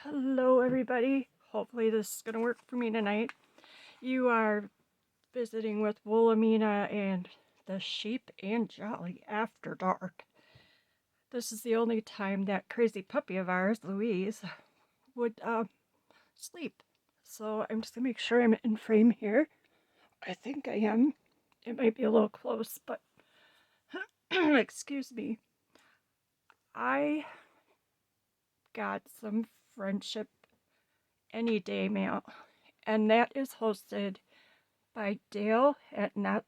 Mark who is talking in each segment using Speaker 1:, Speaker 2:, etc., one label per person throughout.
Speaker 1: Hello, everybody. Hopefully, this is going to work for me tonight. You are visiting with Wilhelmina and the Sheep and Jolly After Dark. This is the only time that crazy puppy of ours, Louise, would sleep. So I'm just going to make sure I'm in frame here. I think I am. It might be a little close, but excuse me. I got some friendship any day mail, and that is hosted by Dale at Not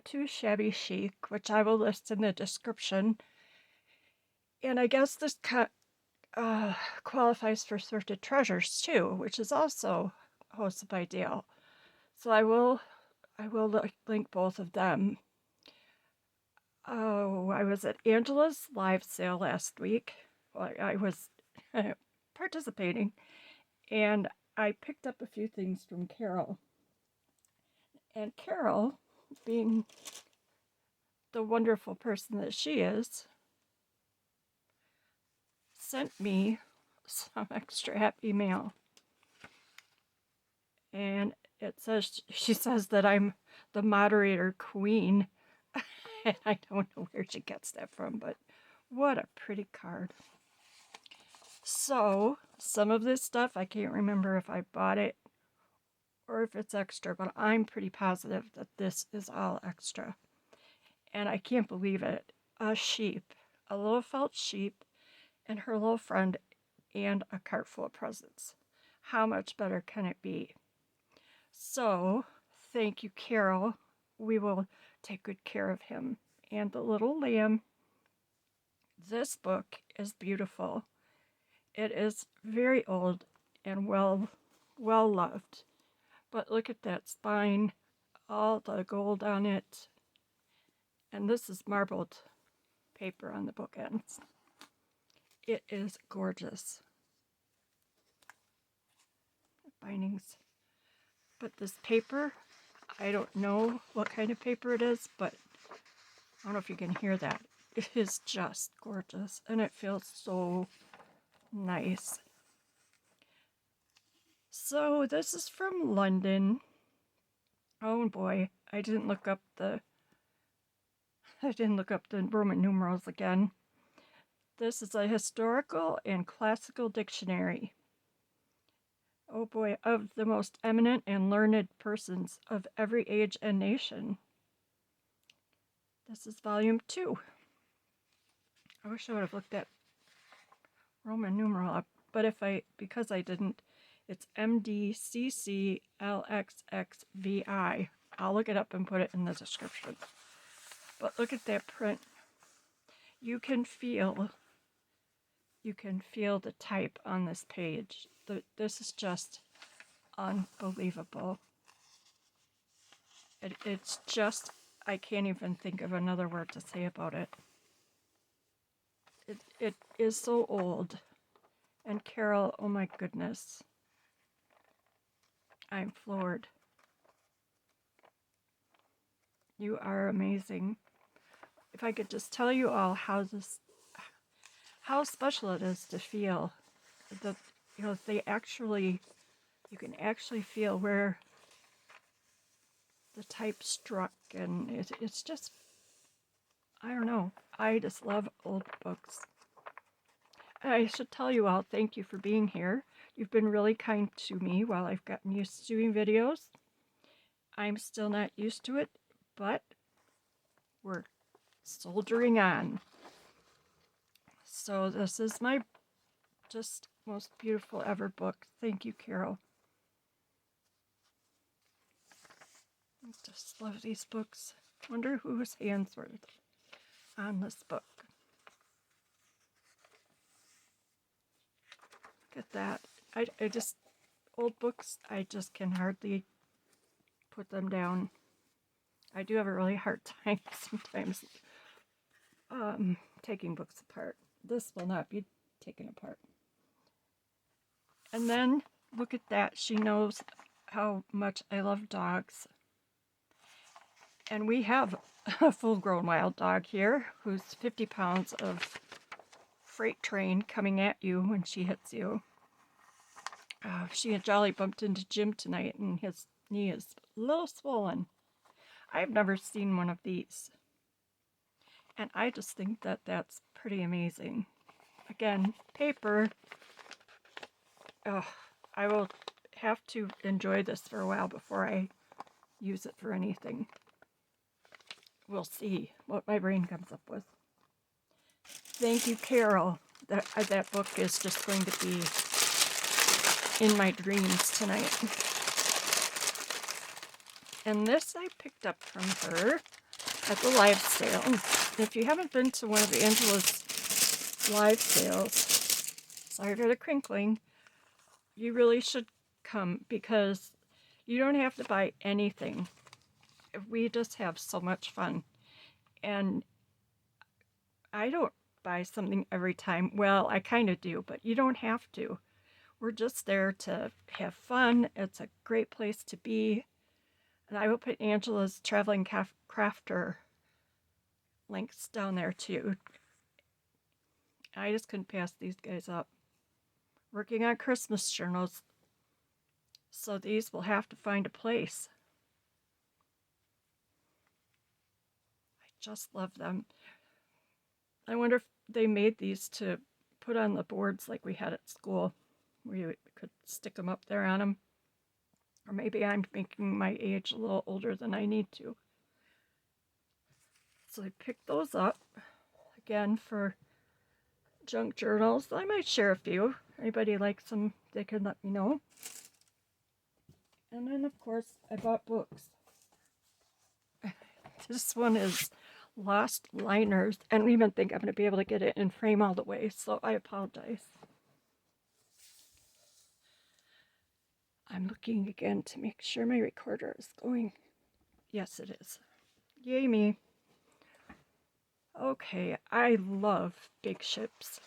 Speaker 1: Too Shabby Chic, which I will list in the description. And I guess this qualifies for Thrifted Treasures too, which is also hosted by Dale. So I will link both of them. Oh, I was at Angela's live sale last week. Well, I was participating, and I picked up a few things from Carol. And Carol, being the wonderful person that she is, sent me some extra happy mail. And she says that I'm the moderator queen. And I don't know where she gets that from, but what a pretty card. So, some of this stuff, I can't remember if I bought it or if it's extra, but I'm pretty positive that this is all extra. And I can't believe it. A little felt sheep, and her little friend, and a cart full of presents. How much better can it be? So, thank you, Carol. We will take good care of him. And the little lamb. This book is beautiful. It is very old and well loved. But look at that spine, all the gold on it. And this is marbled paper on the bookends. It is gorgeous. Bindings. But this paper, I don't know what kind of paper it is, but I don't know if you can hear that. It is just gorgeous, and it feels so nice. So this is from London. Oh boy, I didn't look up the Roman numerals again. This is a historical and classical dictionary. Oh boy, of the most eminent and learned persons of every age and nation. This is volume 2. I wish I would have looked that Roman numeral up, but because I didn't, it's MDCCLXXVI. I'll look it up and put it in the description. But look at that print. You can feel the type on this page. This is just unbelievable. It's just, I can't even think of another word to say about it. It is so old. And Carol, oh my goodness. I'm floored. You are amazing. If I could just tell you all how special it is to feel that, you can actually feel where the type struck, and it's just, I don't know. I just love old books. I should tell you all, thank you for being here. You've been really kind to me while I've gotten used to doing videos. I'm still not used to it, but we're soldiering on. So this is my just most beautiful ever book. Thank you, Carol. I just love these books. Wonder whose hands were on this book. Look at that. I just, old books, I just can hardly put them down. I do have a really hard time sometimes taking books apart. This will not be taken apart. And then, look at that. She knows how much I love dogs. And we have a full-grown wild dog here who's 50 pounds of freight train coming at you when she hits you. She and Jolly bumped into Jim tonight, and his knee is a little swollen. I've never seen one of these, and I just think that that's pretty amazing. Again, paper. I will have to enjoy this for a while before I use it for anything. We'll see what my brain comes up with. Thank you, Carol. That book is just going to be in my dreams tonight. And this I picked up from her at the live sale. If you haven't been to one of Angela's live sales, sorry for the crinkling, you really should come because you don't have to buy anything. We just have so much fun. And I don't buy something every time. Well, I kind of do, but you don't have to. We're just there to have fun. It's a great place to be. And I will put Angela's traveling crafter links down there too. I just couldn't pass these guys up. Working on Christmas journals, so these will have to find a place. I just love them. I wonder if they made these to put on the boards like we had at school, where you could stick them up there on them. Or maybe I'm making my age a little older than I need to. So I picked those up, again, for junk journals. I might share a few. Anybody likes them, they can let me know. And then, of course, I bought books. This one is Lost Liners. I don't even think I'm going to be able to get it in frame all the way, so I apologize. I'm looking again to make sure my recorder is going. Yes, it is. Yay me. Okay, I love big ships.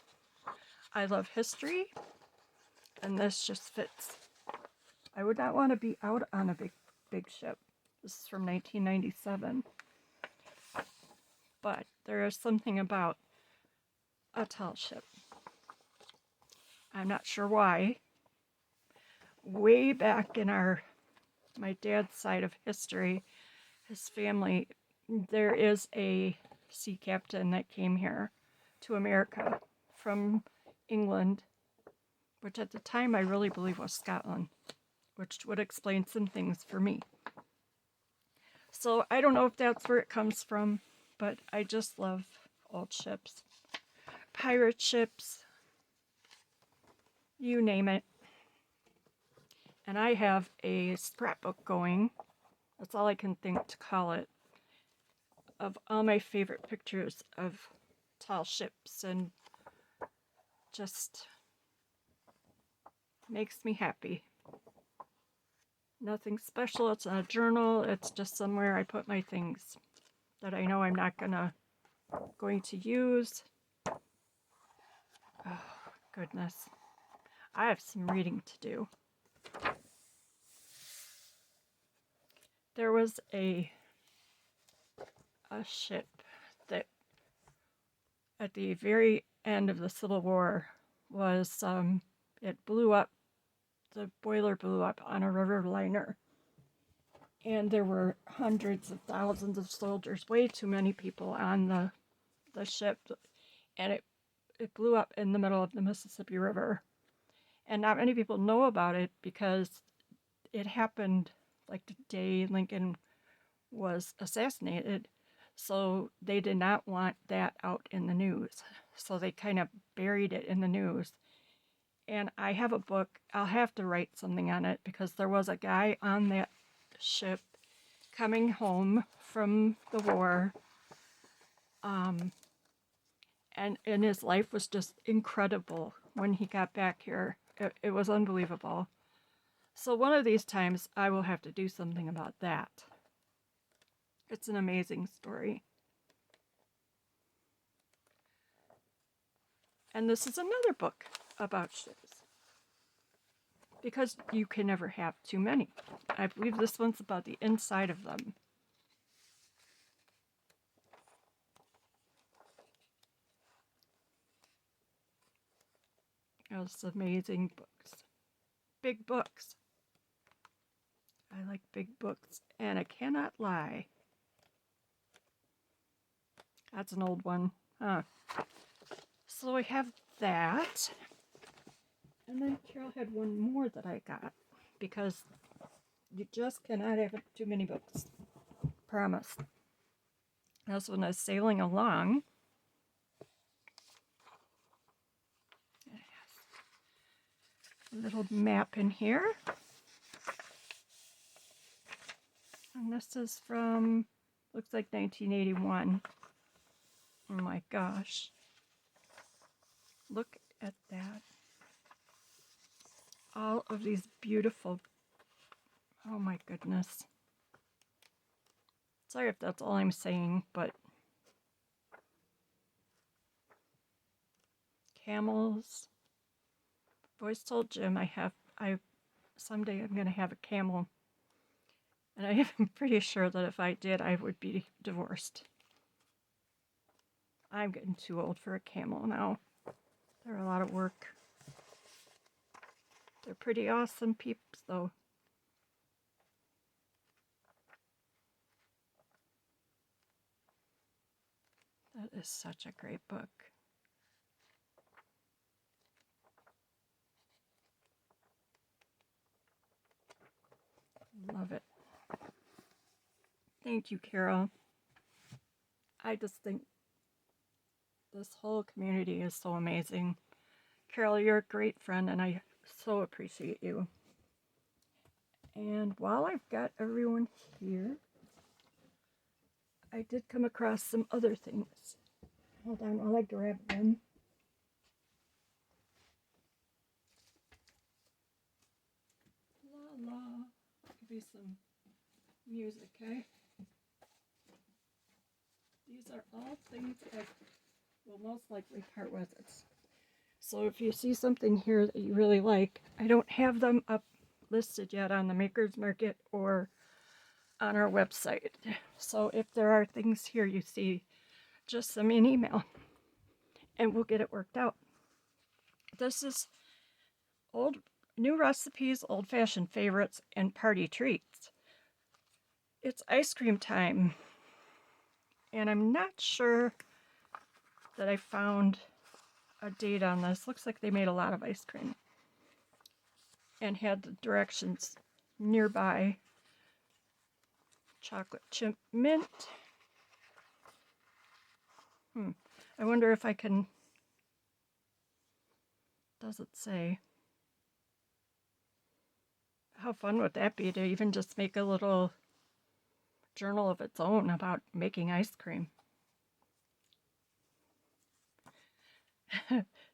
Speaker 1: I love history, and this just fits. I would not want to be out on a big ship. This is from 1997. But there is something about a tall ship. I'm not sure why. Way back in my dad's side of history, his family, there is a sea captain that came here to America from England, which at the time I really believe was Scotland, which would explain some things for me. So I don't know if that's where it comes from, but I just love old ships. Pirate ships, you name it. And I have a scrapbook going, that's all I can think to call it, of all my favorite pictures of tall ships, and just makes me happy. Nothing special, it's not a journal, it's just somewhere I put my things that I know I'm not going to use. Oh, goodness. I have some reading to do. There was a ship that at the very end of the Civil War was, it blew up, the boiler blew up on a river liner. And there were hundreds of thousands of soldiers, way too many people on the ship. And it blew up in the middle of the Mississippi River. And not many people know about it because it happened like the day Lincoln was assassinated. So they did not want that out in the news. So they kind of buried it in the news. And I have a book, I'll have to write something on it because there was a guy on that ship coming home from the war. And his life was just incredible when he got back here. It was unbelievable. So one of these times I will have to do something about that. It's an amazing story. And this is another book about ships, because you can never have too many. I believe this one's about the inside of them. Those amazing books. big books. I like big books, and I cannot lie. That's an old one, huh? So I have that. And then Carol had one more that I got because you just cannot have too many books. Promise. That's when I was sailing along. It has a little map in here. And this is from, looks like 1981. Oh my gosh. Look at that. All of these beautiful, oh my goodness. Sorry if that's all I'm saying, but camels. I've always told Jim someday I'm gonna have a camel. And I am pretty sure that if I did, I would be divorced. I'm getting too old for a camel now. They're a lot of work. They're pretty awesome peeps, though. That is such a great book. Love it. Thank you, Carol. I just think this whole community is so amazing. Carol, you're a great friend, and I so appreciate you. And while I've got everyone here, I did come across some other things. Hold on while I grab them. La la. Give me some music, eh? These are all things I will most likely part with it. So if you see something here that you really like, I don't have them up listed yet on the Maker's Market or on our website. So if there are things here you see, just send me an email and we'll get it worked out. This is new recipes, old-fashioned favorites, and party treats. It's ice cream time. And I'm not sure that I found a date on this. Looks like they made a lot of ice cream and had the directions nearby. Chocolate chip mint. I wonder if I can, does it say? How fun would that be to even just make a little journal of its own about making ice cream?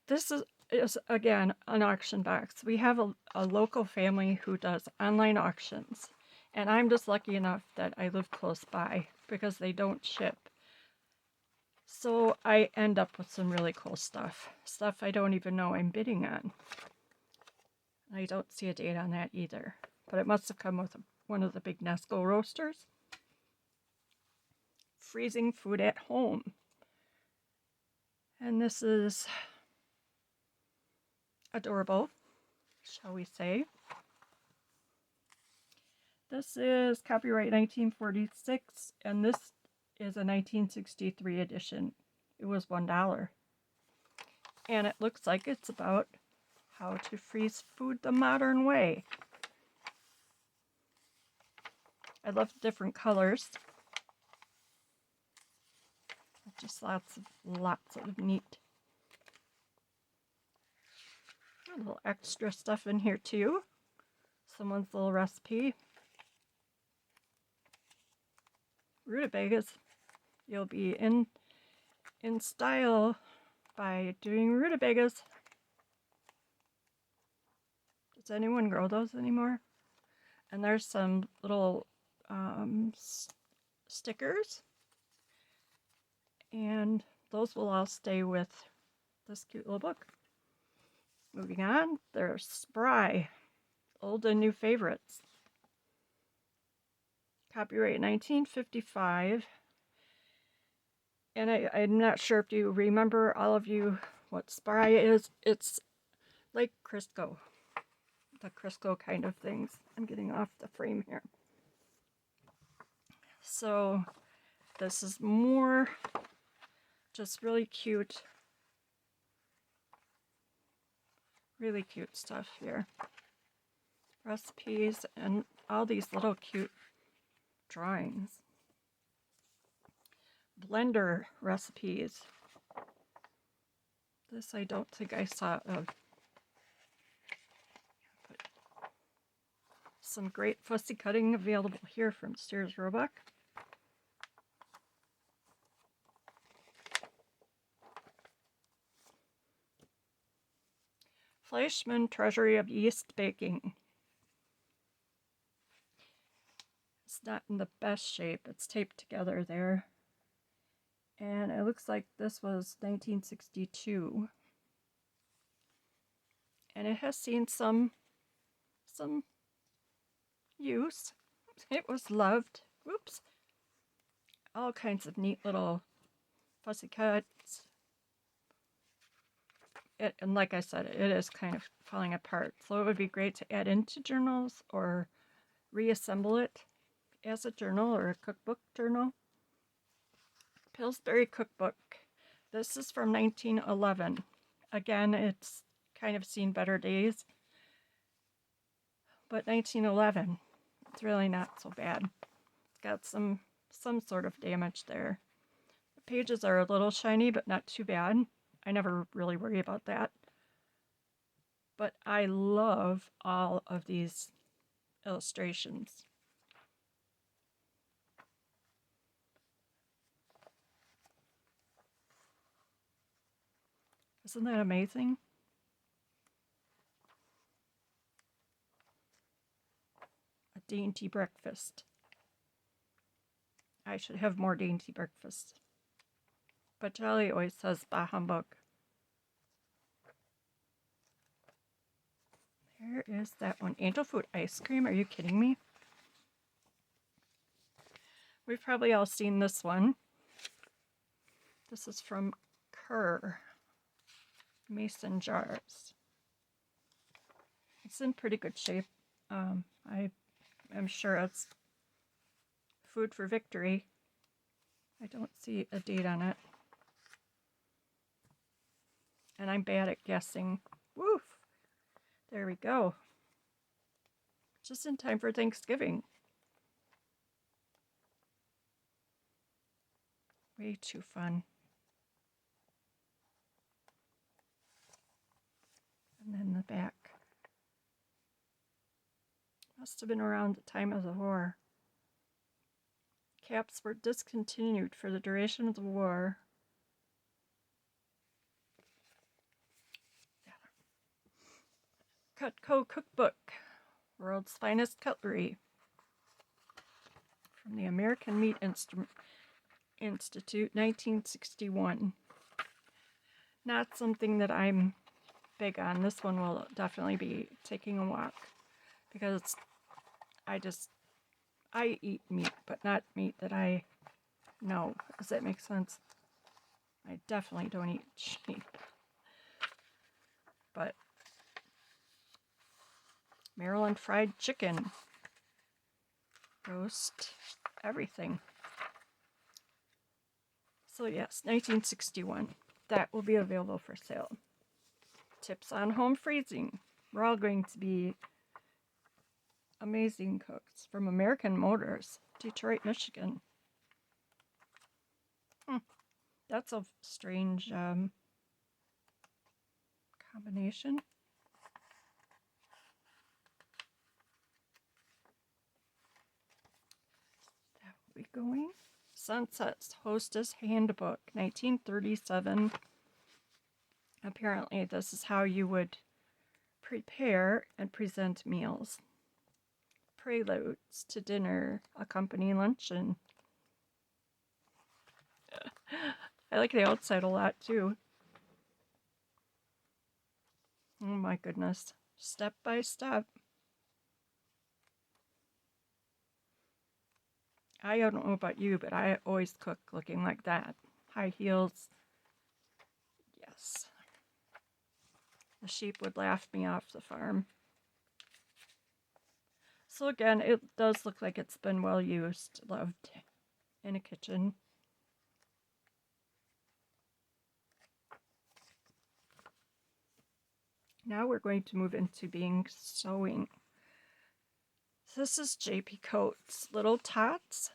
Speaker 1: This is again an auction box. We have a local family who does online auctions, and I'm just lucky enough that I live close by because they don't ship. So I end up with some really cool stuff I don't even know I'm bidding on. I don't see a date on that either, but it must have come with one of the big Nesco roasters. Freezing food at home. And this is adorable, shall we say. This is copyright 1946, and this is a 1963 edition. It was $1. And it looks like it's about how to freeze food the modern way. I love the different colors. Just lots of neat. A little extra stuff in here too. Someone's little recipe. Rutabagas. You'll be in style by doing rutabagas. Does anyone grow those anymore? And there's some little stickers. And those will all stay with this cute little book. Moving on, there's Spry, old and new favorites. Copyright 1955. And I'm not sure if you remember, all of you, what Spry is. It's like Crisco. the Crisco kind of things. I'm getting off the frame here. So this is more just really cute stuff here. Recipes and all these little cute drawings. Blender recipes. This I don't think I saw of. But some great fussy cutting available here from Sears Roebuck. Fleischmann Treasury of Yeast Baking. It's not in the best shape. It's taped together there. And it looks like this was 1962. And it has seen some use. It was loved. Whoops. All kinds of neat little fussy cuts. And like I said, it is kind of falling apart. So it would be great to add into journals or reassemble it as a journal or a cookbook journal. Pillsbury Cookbook. This is from 1911. Again, it's kind of seen better days. But 1911, it's really not so bad. It's got some sort of damage there. The pages are a little shiny, but not too bad. I never really worry about that. But I love all of these illustrations. Isn't that amazing? A dainty breakfast. I should have more dainty breakfasts. But Jolly always says, bah humbug. There is that one. Angel Food ice cream. Are you kidding me? We've probably all seen this one. This is from Kerr. Mason jars. It's in pretty good shape. I am sure it's Food for Victory. I don't see a date on it. And I'm bad at guessing. Woof! There we go. Just in time for Thanksgiving. Way too fun. And then the back. Must have been around the time of the war. Caps were discontinued for the duration of the war. Cutco Cookbook. World's Finest Cutlery. From the American Meat Institute, 1961. Not something that I'm big on. This one will definitely be taking a walk because I eat meat, but not meat that I know. Does that make sense? I definitely don't eat sheep. But Maryland fried chicken. Roast everything. So yes, 1961. That will be available for sale. Tips on home freezing. We're all going to be amazing cooks from American Motors, Detroit, Michigan. That's a strange combination. That will be going. Sunset's Hostess Handbook, 1937. Apparently, this is how you would prepare and present meals. Preludes to dinner, accompany luncheon. I like the outside a lot too. Oh my goodness. Step by step. I don't know about you, but I always cook looking like that. High heels. Yes. The sheep would laugh me off the farm. So again, it does look like it's been well used, loved in a kitchen. Now we're going to move into being sewing. This is J.P. Coates' Little Tots.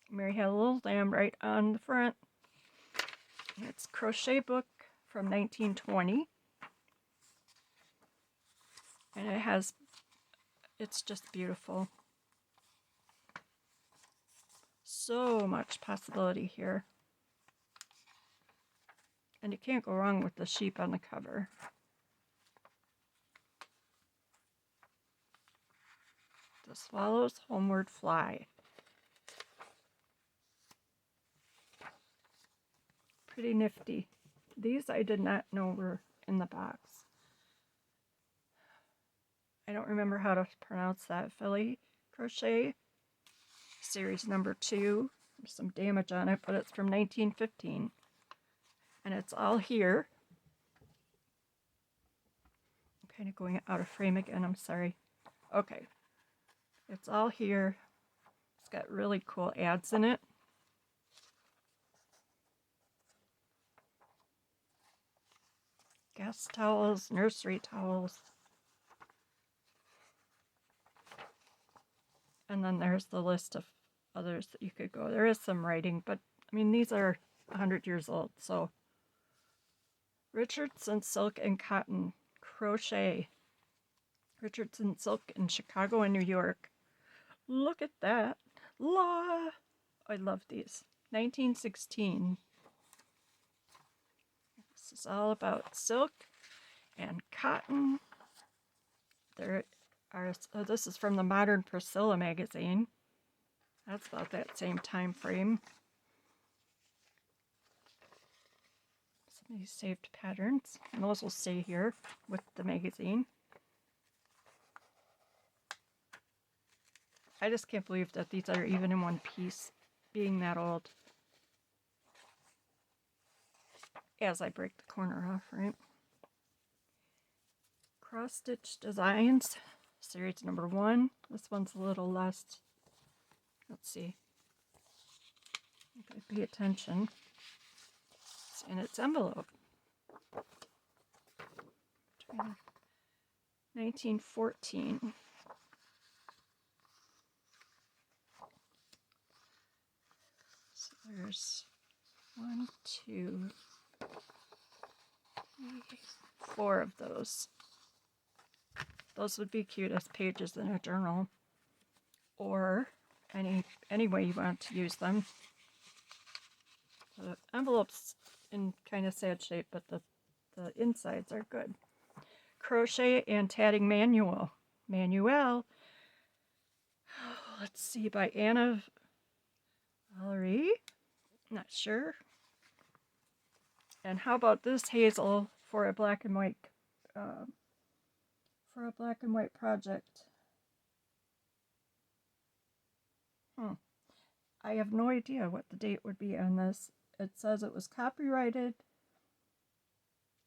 Speaker 1: Mary had a little lamb right on the front. It's a crochet book from 1920. And it's just beautiful. So much possibility here. And you can't go wrong with the sheep on the cover. The swallows homeward fly. Pretty nifty. These I did not know were in the box. I don't remember how to pronounce that. Philly crochet. Series number 2. There's some damage on it, but it's from 1915. And it's all here. I'm kind of going out of frame again, I'm sorry. Okay. It's all here. It's got really cool ads in it. Guest towels, nursery towels. And then there's the list of others that you could go. There is some writing, but I mean, these are 100 years old, so. Richardson Silk and Cotton Crochet. Richardson Silk in Chicago and New York. Look at that. I love these. 1916. This is all about silk and cotton. This is from the Modern Priscilla magazine. That's about that same time frame. Some of these saved patterns. And those will stay here with the magazine. I just can't believe that these are even in one piece, being that old. As I break the corner off, right? Cross Stitch Designs, series number 1. This one's a little less. Let's see. Pay attention. It's in its envelope. 1914. So there's 1, 2, 3, 4 of those. Those would be cute as pages in a journal, or any way you want to use them. The envelope's in kind of sad shape, but the insides are good. Crochet and Tatting Manual. Let's see, by Anna Valerie. Not sure. And how about this Hazel for a black and white project? I have no idea what the date would be on this. It says it was copyrighted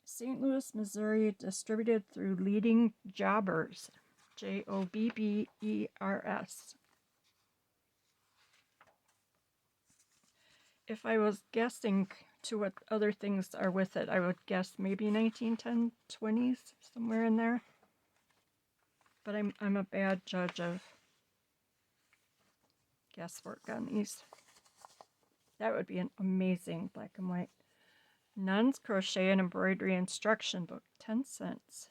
Speaker 1: St. Louis, Missouri, distributed through Leading Jobbers, Jobbers. If I was guessing to what other things are with it, I would guess maybe 1910s, 20s, somewhere in there. But I'm a bad judge of guesswork on these. That would be an amazing black and white. Nun's Crochet and Embroidery Instruction Book, 10 cents.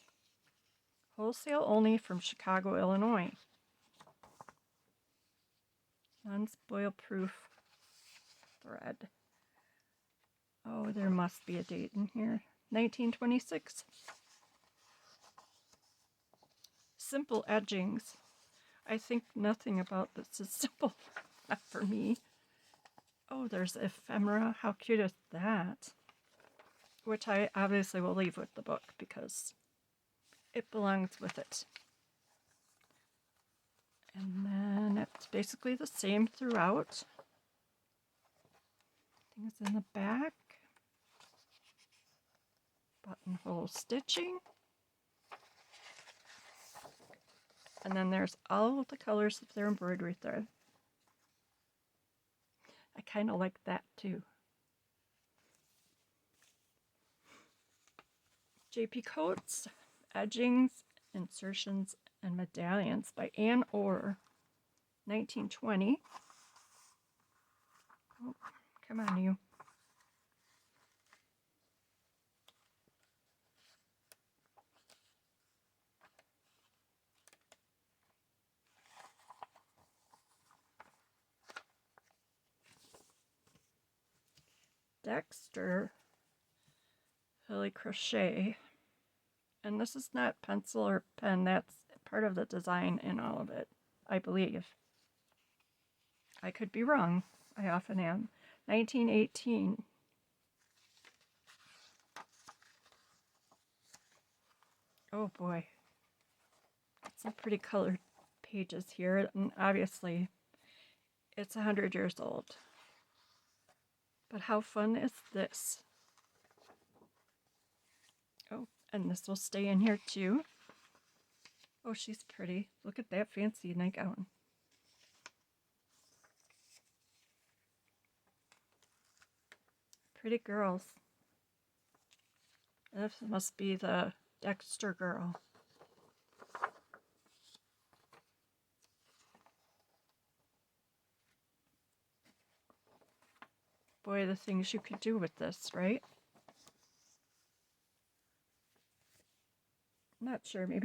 Speaker 1: Wholesale only from Chicago, Illinois. Nun's Boil-Proof Thread. Oh, there must be a date in here. 1926. Simple Edgings. I think nothing about this is simple for me. Oh, there's ephemera. How cute is that? Which I obviously will leave with the book because it belongs with it. And then it's basically the same throughout. Things in the back. Buttonhole stitching. And then there's all the colors of their embroidery thread. I kind of like that too. J.P. Coates, Edgings, Insertions, and Medallions by Ann Orr, 1920. Oh, come on, you. Dexter, Hilly Crochet. And this is not pencil or pen, that's part of the design in all of it, I believe. I could be wrong. I often am. 1918. Oh boy. Some pretty colored pages here, and obviously it's 100 years old. But how fun is this? Oh, and this will stay in here too. Oh, she's pretty. Look at that fancy nightgown. Pretty girls. This must be the Dexter girl. Boy, the things you could do with this, right? I'm not sure, maybe